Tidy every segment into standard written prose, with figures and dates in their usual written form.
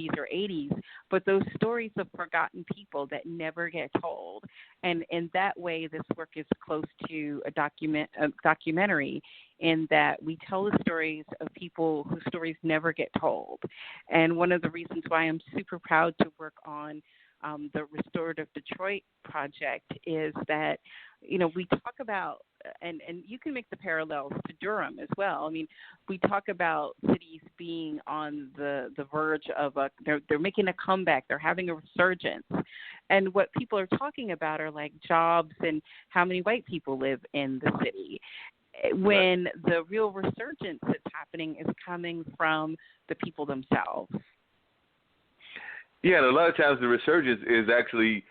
70s or 80s, but those stories of forgotten people that never get told. And in that way, this work is close to a documentary in that we tell the stories of people whose stories never get told. And one of the reasons why I'm super proud to work on the Restorative Detroit project is that, we talk about, and you can make the parallels to Durham as well. I mean, we talk about cities being on the verge of they're making a comeback, they're having a resurgence. And what people are talking about are like jobs and how many white people live in the city. When the real resurgence that's happening is coming from the people themselves. Yeah, and a lot of times the resurgence is actually,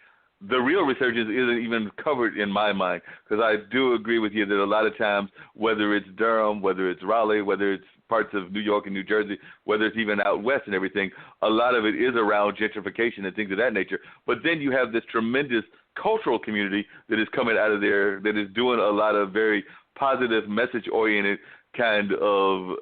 the real resurgence isn't even covered in my mind, because I do agree with you that a lot of times, whether it's Durham, whether it's Raleigh, whether it's parts of New York and New Jersey, whether it's even out west and everything, a lot of it is around gentrification and things of that nature. But then you have this tremendous cultural community that is coming out of there that is doing a lot of very positive, message-oriented kind of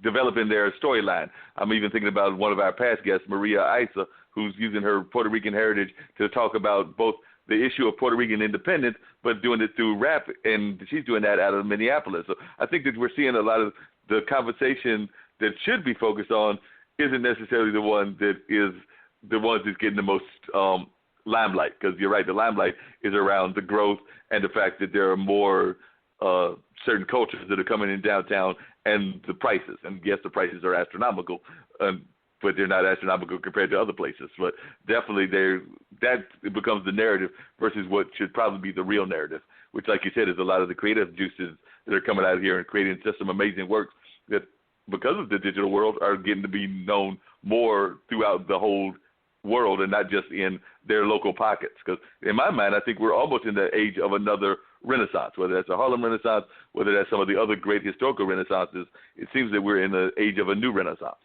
developing their storyline. I'm even thinking about one of our past guests, Maria Isa, who's using her Puerto Rican heritage to talk about both the issue of Puerto Rican independence, but doing it through rap, and she's doing that out of Minneapolis. So I think that we're seeing a lot of the conversation that should be focused on isn't necessarily the one that is the ones that's getting the most limelight, because you're right, the limelight is around the growth and the fact that there are more certain cultures that are coming in downtown, and the prices. And yes, the prices are astronomical, but they're not astronomical compared to other places. But definitely that becomes the narrative versus what should probably be the real narrative, which, like you said, is a lot of the creative juices that are coming out here and creating just some amazing works that, because of the digital world, are getting to be known more throughout the whole world and not just in their local pockets. Because in my mind, I think we're almost in the age of another Renaissance, whether that's a Harlem Renaissance, whether that's some of the other great historical Renaissances. It seems that we're in the age of a new Renaissance.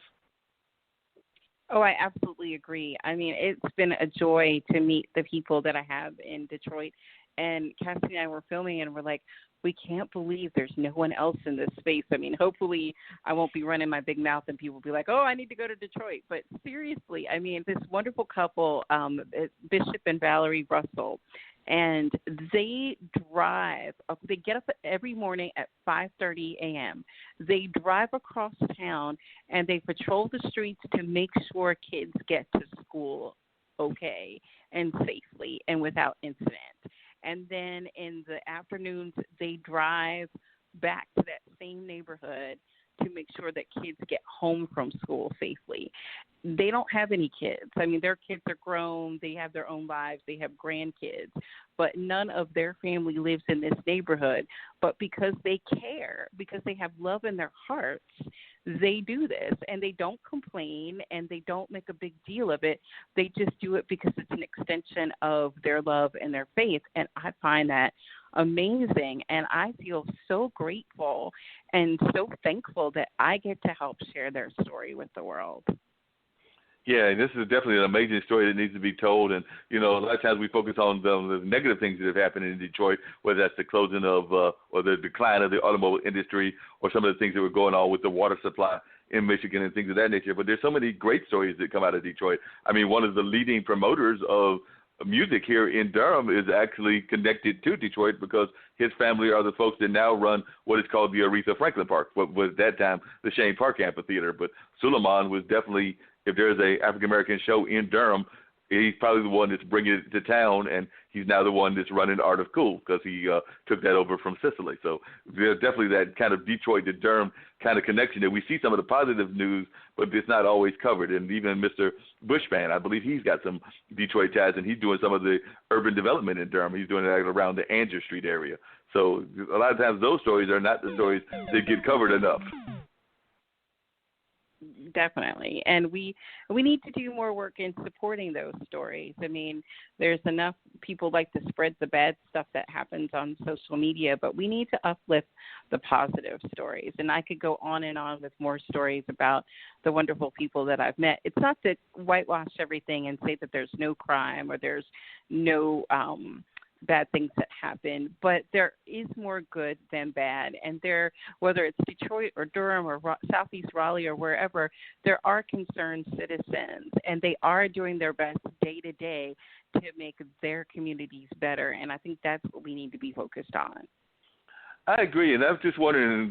Oh, I absolutely agree. I mean, it's been a joy to meet the people that I have in Detroit. And Cassie and I were filming, and we're like, we can't believe there's no one else in this space. I mean, hopefully I won't be running my big mouth and people will be like, oh, I need to go to Detroit. But seriously, I mean, this wonderful couple, Bishop and Valerie Russell, and they get up every morning at 5:30 a.m. They drive across town, and they patrol the streets to make sure kids get to school okay and safely and without incident. And then in the afternoons, they drive back to that same neighborhood to make sure that kids get home from school safely. They don't have any kids. I mean, their kids are grown. They have their own lives. They have grandkids. But none of their family lives in this neighborhood. But because they care, because they have love in their hearts, they do this. And they don't complain, and they don't make a big deal of it. They just do it because it's an extension of their love and their faith. And I find that amazing. And I feel so grateful and so thankful that I get to help share their story with the world. Yeah, this is definitely an amazing story that needs to be told. And, a lot of times we focus on the negative things that have happened in Detroit, whether that's the closing of or the decline of the automobile industry, or some of the things that were going on with the water supply in Michigan and things of that nature. But there's so many great stories that come out of Detroit. I mean, one of the leading promoters of music here in Durham is actually connected to Detroit, because his family are the folks that now run what is called the Aretha Franklin Park, what was at that time the Shane Park Amphitheater. But Suleiman was definitely, if there's a African-American show in Durham, he's probably the one that's bringing it to town, and he's now the one that's running Art of Cool, because he took that over from Sicily. So there's definitely that kind of Detroit to Durham kind of connection that we see some of the positive news, but it's not always covered. And even Mr. Bushman, I believe he's got some Detroit ties, and he's doing some of the urban development in Durham. He's doing it around the Anger Street area. So a lot of times those stories are not the stories that get covered enough. Definitely. And we need to do more work in supporting those stories. I mean, there's enough people like to spread the bad stuff that happens on social media, but we need to uplift the positive stories. And I could go on and on with more stories about the wonderful people that I've met. It's not to whitewash everything and say that there's no crime or there's no bad things that happen, but there is more good than bad. And there, whether it's Detroit or Durham or Southeast Raleigh or wherever, there are concerned citizens, and they are doing their best day to day to make their communities better. And I think that's what we need to be focused on. I agree, and I'm just wondering,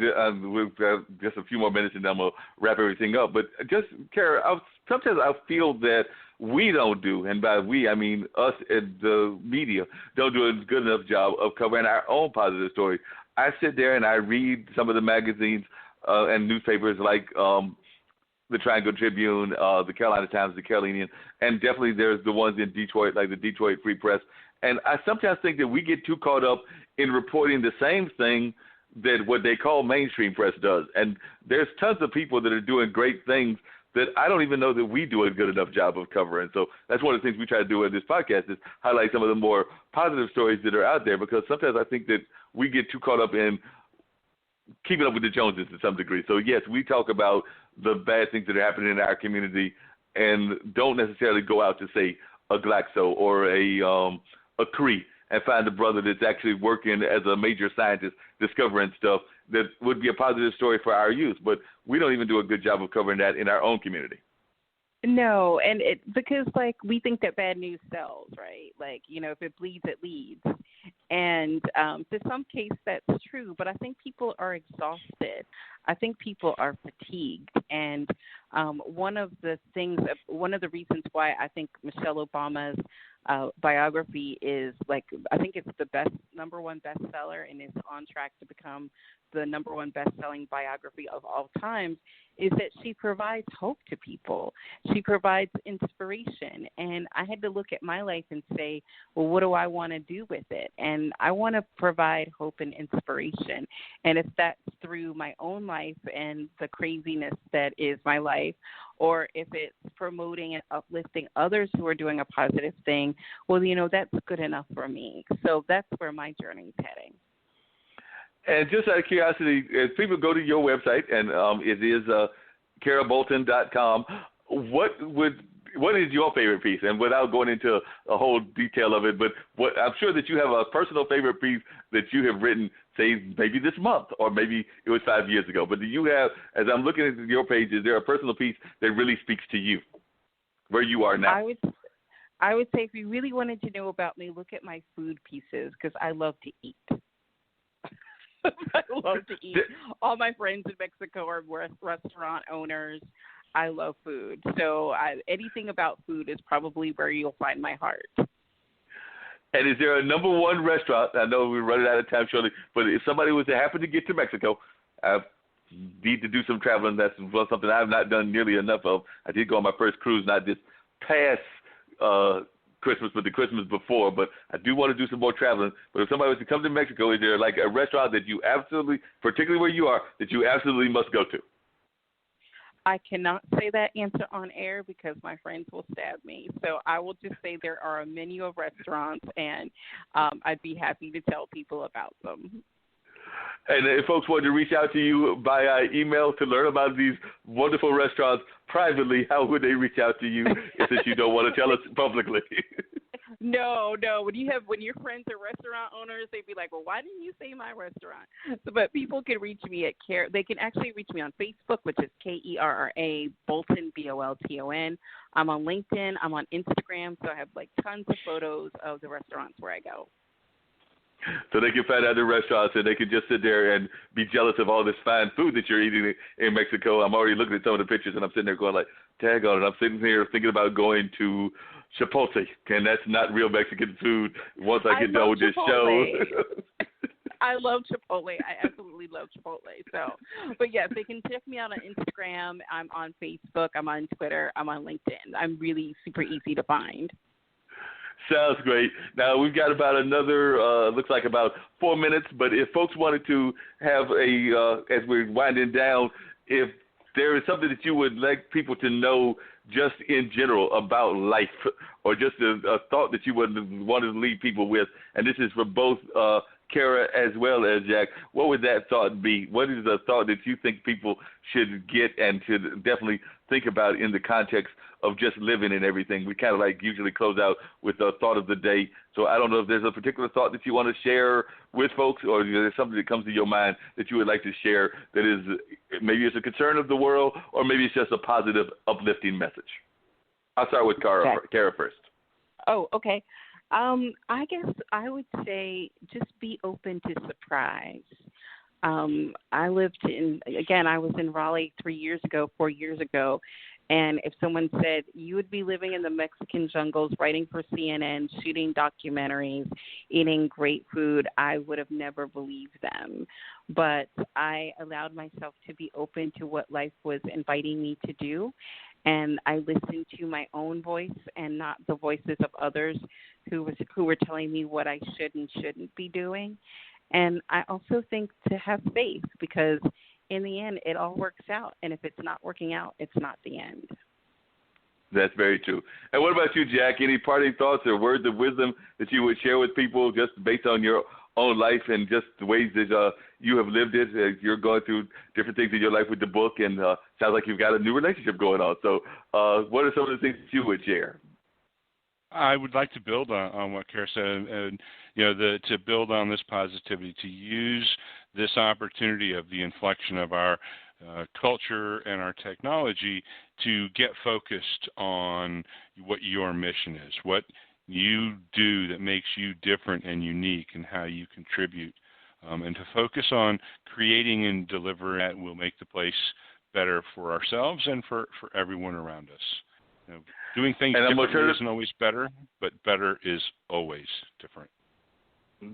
we've got just a few more minutes and then we'll wrap everything up, but just, Kerra, sometimes I feel that we don't do, and by we I mean us and the media, don't do a good enough job of covering our own positive stories. I sit there and I read some of the magazines and newspapers like the Triangle Tribune, the Carolina Times, the Carolinian, and definitely there's the ones in Detroit, like the Detroit Free Press. And I sometimes think that we get too caught up in reporting the same thing that what they call mainstream press does. And there's tons of people that are doing great things that I don't even know that we do a good enough job of covering. So that's one of the things we try to do in this podcast is highlight some of the more positive stories that are out there, because sometimes I think that we get too caught up in keeping up with the Joneses to some degree. So, yes, we talk about the bad things that are happening in our community and don't necessarily go out to, say, a Glaxo or a Cree and find a brother that's actually working as a major scientist discovering stuff that would be a positive story for our youth. But we don't even do a good job of covering that in our own community. No, and because like we think that bad news sells, right? Like, you know, if it bleeds, it leads. And to some case that's true, but I think people are exhausted. I think people are fatigued. And one of the reasons why I think Michelle Obama's biography is I think it's the number one bestseller and is on track to become the number one best-selling biography of all times, is that she provides hope to people. She provides inspiration. And I had to look at my life and say, well, what do I want to do with it? And I want to provide hope and inspiration. And if that's through my own life and the craziness that is my life, or if it's promoting and uplifting others who are doing a positive thing, well, you know, that's good enough for me. So that's where my journey is heading. And just out of curiosity, if people go to your website, and it is KerraBolton.com, what is your favorite piece? And without going into a whole detail of it, but I'm sure that you have a personal favorite piece that you have written, say, maybe this month, or maybe it was 5 years ago. But do you have, as I'm looking at your page, is there a personal piece that really speaks to you, where you are now? I would say if you really wanted to know about me, look at my food pieces, because I love to eat. I love to eat. All my friends in Mexico are restaurant owners. I love food. So anything about food is probably where you'll find my heart. And is there a number one restaurant? I know we're running out of time shortly, but if somebody was to happen to get to Mexico, I need to do some traveling. That's something I've not done nearly enough of. I did go on my first cruise, not this past Christmas, but the Christmas before, but I do want to do some more traveling. But if somebody was to come to Mexico, is there like a restaurant that you absolutely, particularly where you are, that you absolutely must go to? I cannot say that answer on air because my friends will stab me. So I will just say there are a menu of restaurants, and I'd be happy to tell people about them. And if folks wanted to reach out to you by email to learn about these wonderful restaurants privately, how would they reach out to you since you don't want to tell us publicly? No. When your friends are restaurant owners, they'd be like, well, why didn't you say my restaurant? So, but people can reach me at they can actually reach me on Facebook, which is Kerra Bolton, Bolton. I'm on LinkedIn. I'm on Instagram. So I have like tons of photos of the restaurants where I go. So they can find out the restaurants and they can just sit there and be jealous of all this fine food that you're eating in Mexico. I'm already looking at some of the pictures and I'm sitting there going like, tag on it. I'm sitting here thinking about going to Chipotle, and that's not real Mexican food once I get done with this show. I love Chipotle. I absolutely love Chipotle. So, but yes, they can check me out on Instagram. I'm on Facebook. I'm on Twitter. I'm on LinkedIn. I'm really super easy to find. Sounds great. Now, we've got about another, looks like about 4 minutes, but if folks wanted to have as we're winding down, if there is something that you would like people to know just in general about life, or just a thought that you would want to leave people with, and this is for both Kerra as well as Jack, what would that thought be? What is the thought that you think people should get and should definitely think about in the context of just living and everything. We kind of like usually close out with the thought of the day. So I don't know if there's a particular thought that you want to share with folks, or there's something that comes to your mind that you would like to share that is maybe it's a concern of the world, or maybe it's just a positive, uplifting message. I'll start with Kerra first. Oh, okay. I guess I would say just be open to surprise. I was in Raleigh 4 years ago, and if someone said you would be living in the Mexican jungles, writing for CNN, shooting documentaries, eating great food, I would have never believed them. But I allowed myself to be open to what life was inviting me to do, and I listened to my own voice and not the voices of others who were telling me what I should and shouldn't be doing. And I also think to have faith, because in the end, it all works out. And if it's not working out, it's not the end. That's very true. And what about you, Jack? Any parting thoughts or words of wisdom that you would share with people just based on your own life and just the ways that you have lived it? You're going through different things in your life with the book, and sounds like you've got a new relationship going on. So what are some of the things that you would share? I would like to build on what Kerra said, and to build on this positivity, to use this opportunity of the inflection of our culture and our technology to get focused on what your mission is, what you do that makes you different and unique, and how you contribute, and to focus on creating and delivering that will make the place better for ourselves and for everyone around us. Doing things differently isn't always better, but better is always different.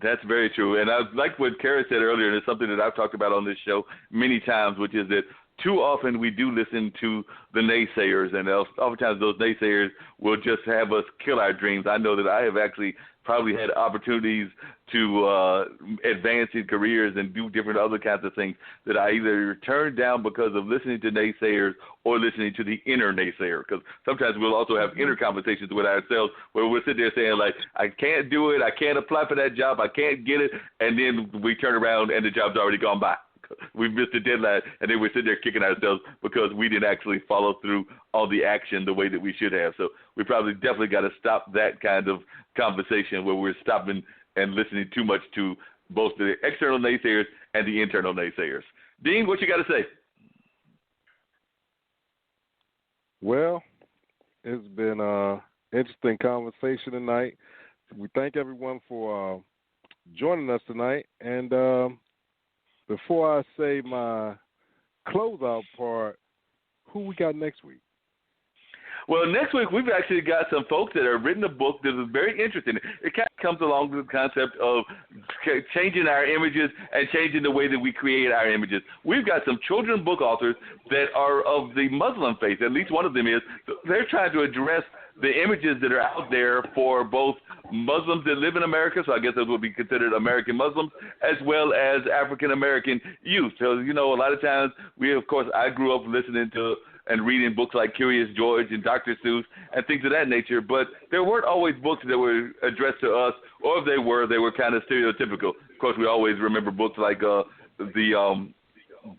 That's very true. And I like what Kerra said earlier, and it's something that I've talked about on this show many times, which is that too often we do listen to the naysayers, and oftentimes those naysayers will just have us kill our dreams. I know that I have actually probably had opportunities to advance in careers and do different other kinds of things that I either turned down because of listening to naysayers or listening to the inner naysayer. Because sometimes we'll also have inner conversations with ourselves where we'll sit there saying, like, I can't do it, I can't apply for that job, I can't get it, and then we turn around and the job's already gone by. We missed the deadline, and then we're sitting there kicking ourselves because we didn't actually follow through on the action the way that we should have. So we probably definitely got to stop that kind of conversation where we're stopping and listening too much to both the external naysayers and the internal naysayers. Dean, what you got to say? Well, it's been an interesting conversation tonight. We thank everyone for joining us tonight, and before I say my closeout part, who we got next week? Well, next week we've actually got some folks that have written a book that is very interesting. It kind of comes along with the concept of changing our images and changing the way that we create our images. We've got some children's book authors that are of the Muslim faith. At least one of them is. They're trying to address the images that are out there for both Muslims that live in America, so I guess those would be considered American Muslims, as well as African-American youth. So, a lot of times I grew up listening to and reading books like Curious George and Dr. Seuss and things of that nature, but there weren't always books that were addressed to us, or if they were kind of stereotypical. Of course, we always remember books like the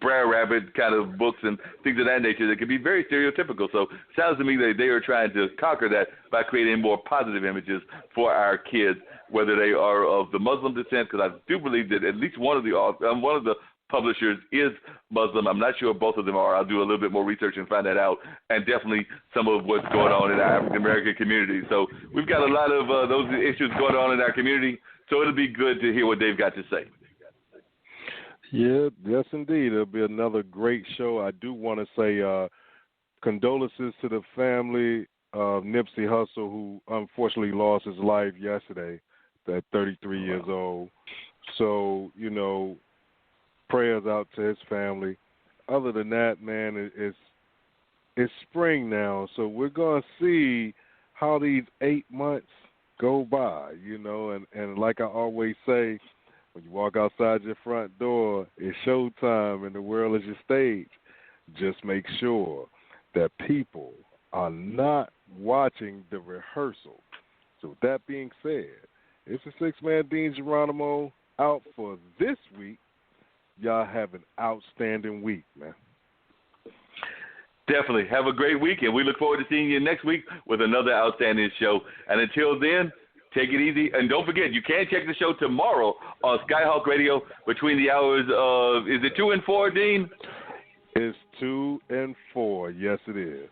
Brer Rabbit kind of books and things of that nature that can be very stereotypical. So it sounds to me that they are trying to conquer that by creating more positive images for our kids, whether they are of the Muslim descent, because I do believe that at least one of the publishers is Muslim. I'm not sure if both of them are. I'll do a little bit more research and find that out, and definitely some of what's going on in our African-American community. So we've got a lot of those issues going on in our community, so it'll be good to hear what they've got to say. Yeah, yes, indeed. It'll be another great show. I do want to say condolences to the family of Nipsey Hussle, who unfortunately lost his life yesterday at 33 years old. So, prayers out to his family. Other than that, man, it's spring now, so we're going to see how these 8 months go by, and like I always say, when you walk outside your front door, it's showtime and the world is your stage. Just make sure that people are not watching the rehearsal. So with that being said, it's a six-man Dean Geronimo out for this week. Y'all have an outstanding week, man. Definitely. Have a great week, and we look forward to seeing you next week with another outstanding show. And until then, take it easy. And don't forget, you can check the show tomorrow on Skyhawk Radio between the hours of, is it 2 and 4, Dean? It's 2 and 4. Yes, it is.